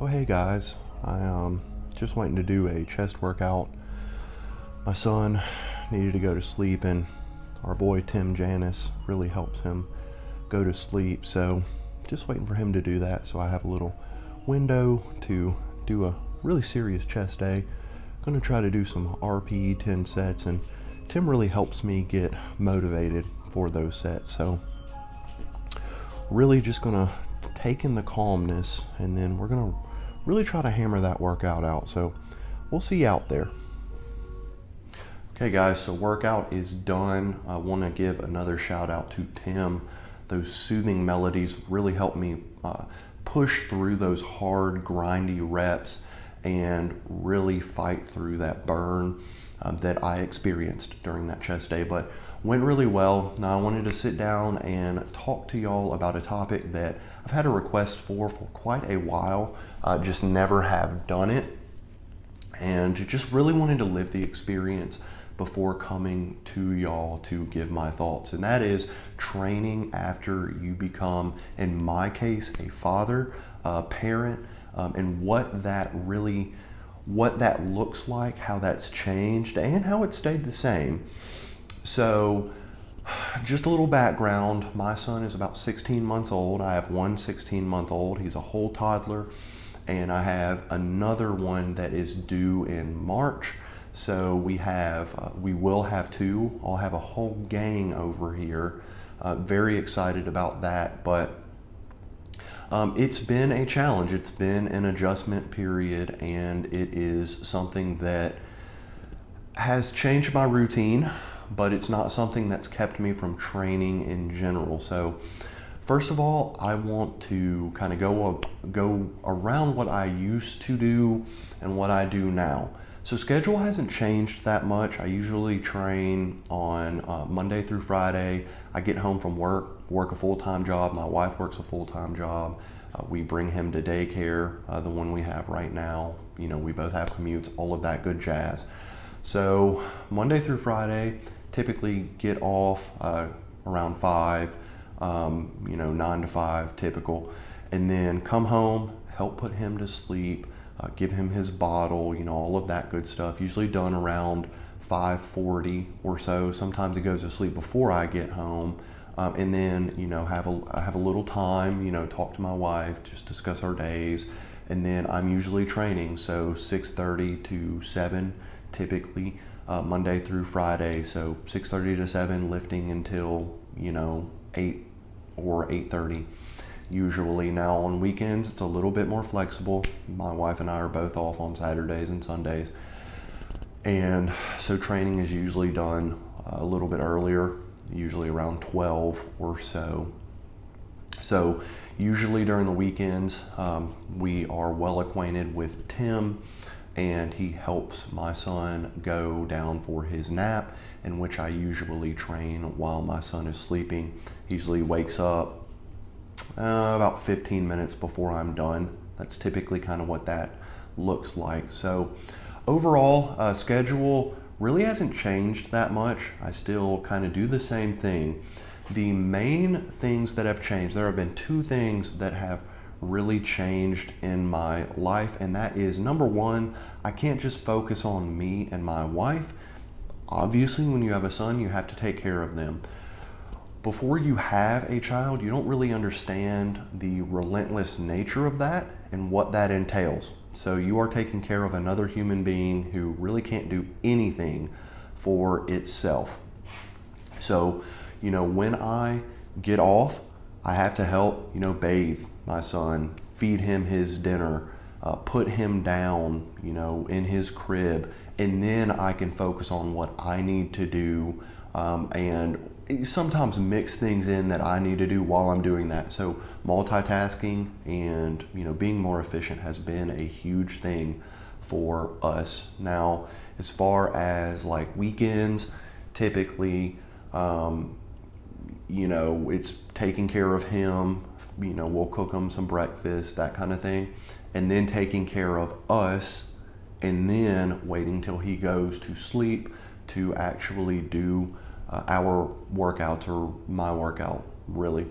Oh hey guys, I just waiting to do a chest workout. My son needed to go to sleep and our boy Tim Janis really helps him go to sleep, so just waiting for him to do that so I have a little window to do a really serious chest day. Gonna try to do some RPE 10 sets, and Tim really helps me get motivated for those sets, so really just gonna take in the calmness, and then we're gonna really try to hammer that workout out. So we'll see you out there. Okay guys, so workout is done. I want to give another shout out to Tim. Those soothing melodies really helped me push through those hard, grindy reps and really fight through that burn that I experienced during that chest day. But went really well. Now I wanted to sit down and talk to y'all about a topic that I've had a request for quite a while, just never have done it, and just really wanted to live the experience before coming to y'all to give my thoughts. And that is training after you become, in my case, a father, a parent, and what that looks like, how that's changed, and how it stayed the same. So just a little background, my son is about 16 months old. I have one 16-month-old. He's a whole toddler. And I have another one that is due in March. So we will have two. I'll have a whole gang over here. Very excited about that. But it's been a challenge. It's been an adjustment period, and it is something that has changed my routine, but it's not something that's kept me from training in general. So first of all, I want to kind of go around what I used to do and what I do now. So schedule hasn't changed that much. I usually train on Monday through Friday. I get home from work a full-time job. My wife works a full-time job. We bring him to daycare, the one we have right now. You know, we both have commutes, all of that good jazz. So Monday through Friday, typically get off around 5, 9 to 5 typical, and then come home, help put him to sleep, give him his bottle, all of that good stuff, usually done around 5:40 or so. Sometimes he goes to sleep before I get home, and then have a little time, talk to my wife, just discuss our days, and then I'm usually training, so 6:30 to 7 typically, Monday through Friday. So 6:30 to 7, lifting until 8 or 8:30 usually. Now on weekends it's a little bit more flexible. My wife and I are both off on Saturdays and Sundays, and so training is usually done a little bit earlier, usually around 12 or so. So usually during the weekends, we are well acquainted with Tim, and he helps my son go down for his nap, in which I usually train while my son is sleeping. He usually wakes up about 15 minutes before I'm done. That's typically kind of what that looks like. So overall, schedule really hasn't changed that much. I still kind of do the same thing. The main things that have changed, there have been two things that have really changed in my life, and that is, number one, I can't just focus on me and my wife. Obviously, when you have a son, you have to take care of them. Before you have a child, you don't really understand the relentless nature of that and what that entails. So you are taking care of another human being who really can't do anything for itself. So, when I get off, I have to help, bathe my son, feed him his dinner, put him down, in his crib, and then I can focus on what I need to do, and sometimes mix things in that I need to do while I'm doing that. So multitasking and being more efficient has been a huge thing for us. Now, as far as like weekends, typically, it's taking care of him. We'll cook him some breakfast, that kind of thing, and then taking care of us, and then waiting till he goes to sleep to actually do our workouts, or my workout really.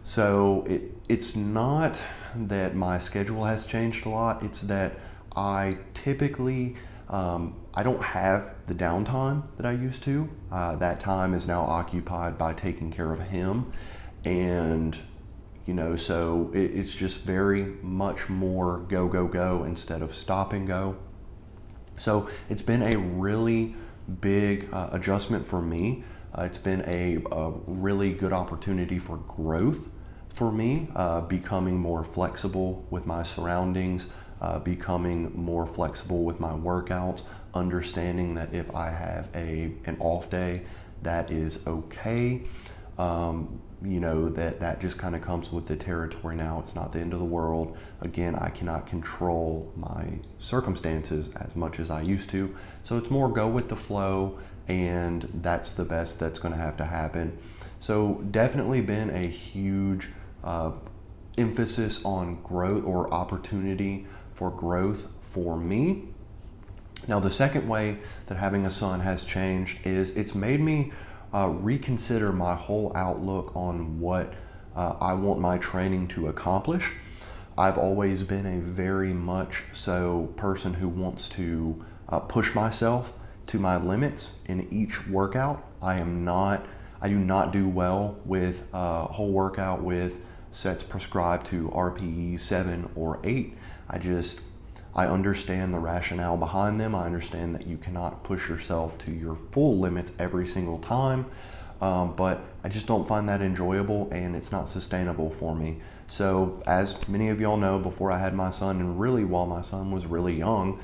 So it's not that my schedule has changed a lot. It's that I typically, I don't have the downtime that I used to. That time is now occupied by taking care of him. And, so it's just very much more go, go, go instead of stop and go. So it's been a really big adjustment for me. It's been a really good opportunity for growth for me, becoming more flexible with my surroundings, becoming more flexible with my workouts, understanding that if I have an off day, that is okay. That just kind of comes with the territory now. It's not the end of the world. Again, I cannot control my circumstances as much as I used to. So it's more go with the flow, and that's the best that's going to have to happen. So definitely been a huge emphasis on growth or opportunity for growth for me. Now, the second way that having a son has changed is it's made me reconsider my whole outlook on what I want my training to accomplish. I've always been a very much so person who wants to push myself to my limits in each workout. I do not do well with a whole workout with sets prescribed to RPE 7 or 8. I understand the rationale behind them. I understand that you cannot push yourself to your full limits every single time, but I just don't find that enjoyable, and it's not sustainable for me. So as many of y'all know, before I had my son, and really while my son was really young,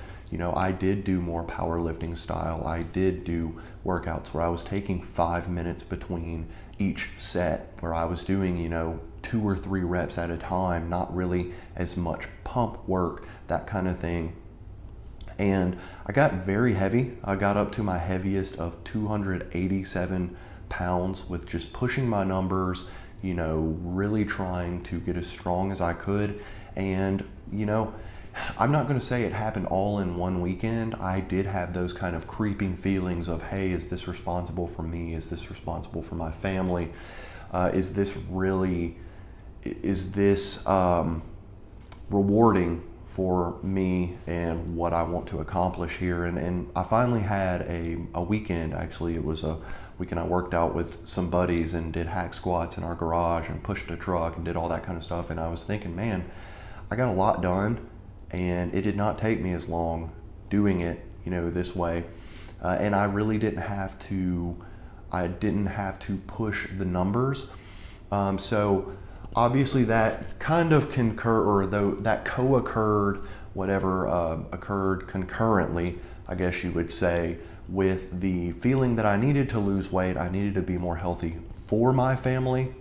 I did do more powerlifting style. I did do workouts where I was taking 5 minutes between each set, where I was doing, 2 or 3 reps at a time, not really as much pump work, that kind of thing. And I got very heavy. I got up to my heaviest of 287 pounds with just pushing my numbers, really trying to get as strong as I could. And, I'm not going to say it happened all in one weekend. I did have those kind of creeping feelings of, hey, is this responsible for me? Is this responsible for my family? Is this rewarding for me and what I want to accomplish here? And I finally had a weekend. Actually, it was a weekend I worked out with some buddies and did hack squats in our garage and pushed a truck and did all that kind of stuff. And I was thinking, man, I got a lot done, and it did not take me as long doing it, this way. And I really didn't have to push the numbers. So obviously that kind of co-occurred, occurred concurrently, I guess you would say, with the feeling that I needed to lose weight. I needed to be more healthy for my family,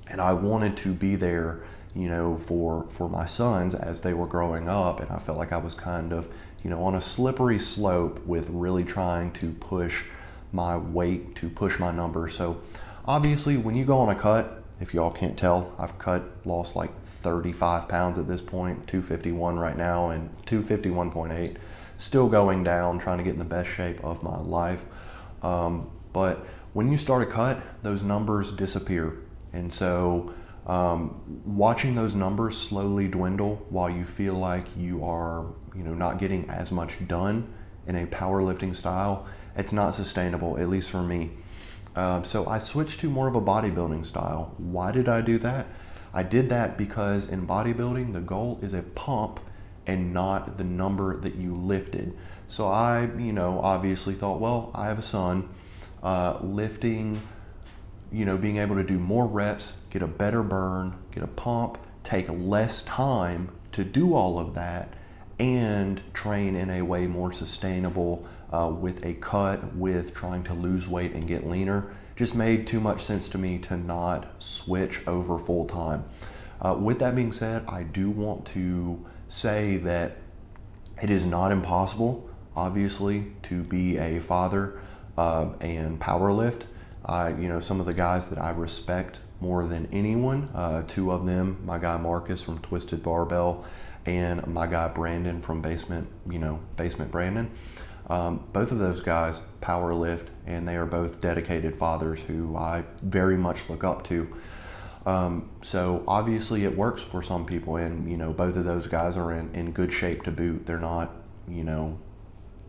and I wanted to be there, for my sons as they were growing up. And I felt like I was kind of, on a slippery slope with really trying to push my weight, to push my numbers. So obviously when you go on a cut, if y'all can't tell, I've lost like 35 pounds at this point, 251 right now, and 251.8, still going down, trying to get in the best shape of my life. But when you start a cut, those numbers disappear. And so watching those numbers slowly dwindle while you feel like you are, not getting as much done in a powerlifting style, it's not sustainable, at least for me. So I switched to more of a bodybuilding style. Why did I do that? I did that because in bodybuilding, the goal is a pump and not the number that you lifted. So I, obviously thought, well, I have a son, lifting, being able to do more reps, get a better burn, get a pump, take less time to do all of that, and train in a way more sustainable with a cut, with trying to lose weight and get leaner, just made too much sense to me to not switch over full time. With that being said, I do want to say that it is not impossible, obviously, to be a father and powerlift. Some of the guys that I respect more than anyone, 2 of them, my guy Marcus from Twisted Barbell and my guy Brandon from Basement Brandon. Both of those guys power lift, and they are both dedicated fathers who I very much look up to. So obviously it works for some people, and both of those guys are in good shape to boot. They're not,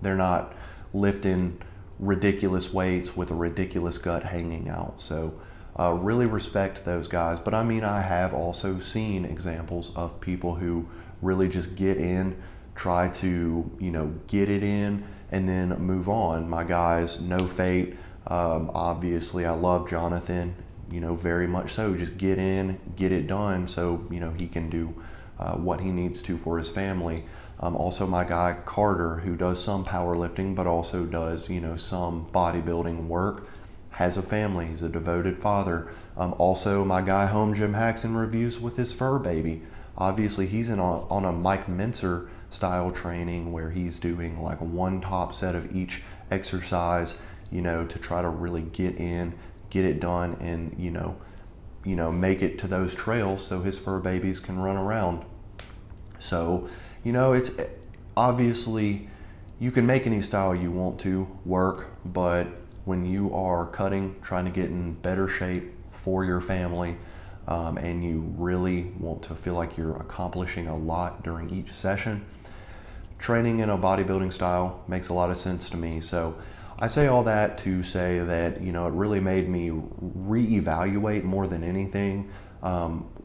they're not lifting ridiculous weights with a ridiculous gut hanging out. So really respect those guys. But I mean, I have also seen examples of people who really just get in, try to get it in, and then move on. My guys, no fate. Obviously, I love Jonathan, very much so. Just get in, get it done, so he can do what he needs to for his family. Also, my guy Carter, who does some powerlifting, but also does some bodybuilding work, has a family. He's a devoted father. Also, my guy Home Jim Haxon reviews with his fur baby. Obviously, he's on a Mike Mincer style training where he's doing like one top set of each exercise, to try to really get in, get it done, and make it to those trails so his fur babies can run around. So it's obviously, you can make any style you want to work, but when you are cutting, trying to get in better shape for your family, and you really want to feel like you're accomplishing a lot during each session, training in a bodybuilding style makes a lot of sense to me. So I say all that to say that it really made me reevaluate more than anything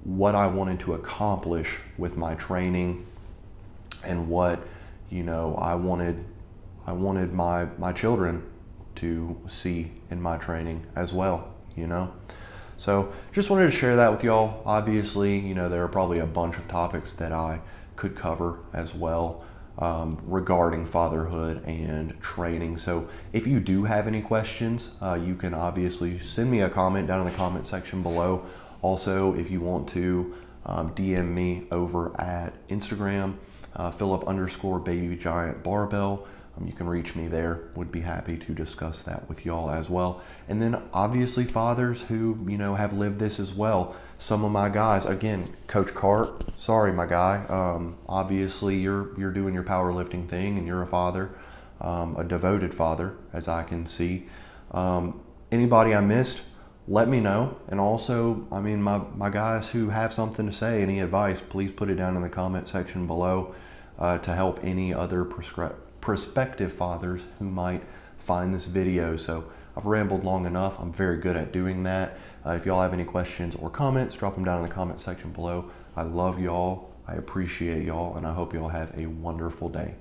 what I wanted to accomplish with my training, and what I wanted my children to see in my training as well. So just wanted to share that with y'all. Obviously, there are probably a bunch of topics that I could cover as well regarding fatherhood and training. So if you do have any questions, you can obviously send me a comment down in the comment section below. Also, if you want to DM me over at Instagram, Philip_babygiantbarbell. You can reach me there. Would be happy to discuss that with y'all as well. And then obviously fathers who have lived this as well. Some of my guys, again, Coach Cart, sorry my guy. Obviously you're doing your powerlifting thing, and you're a father, a devoted father, as I can see. Anybody I missed, let me know. And also, I mean, my guys who have something to say, any advice, please put it down in the comment section below to help any other prospective fathers who might find this video. So I've rambled long enough. I'm very good at doing that. If y'all have any questions or comments, drop them down in the comment section below. I love y'all. I appreciate y'all, and I hope y'all have a wonderful day.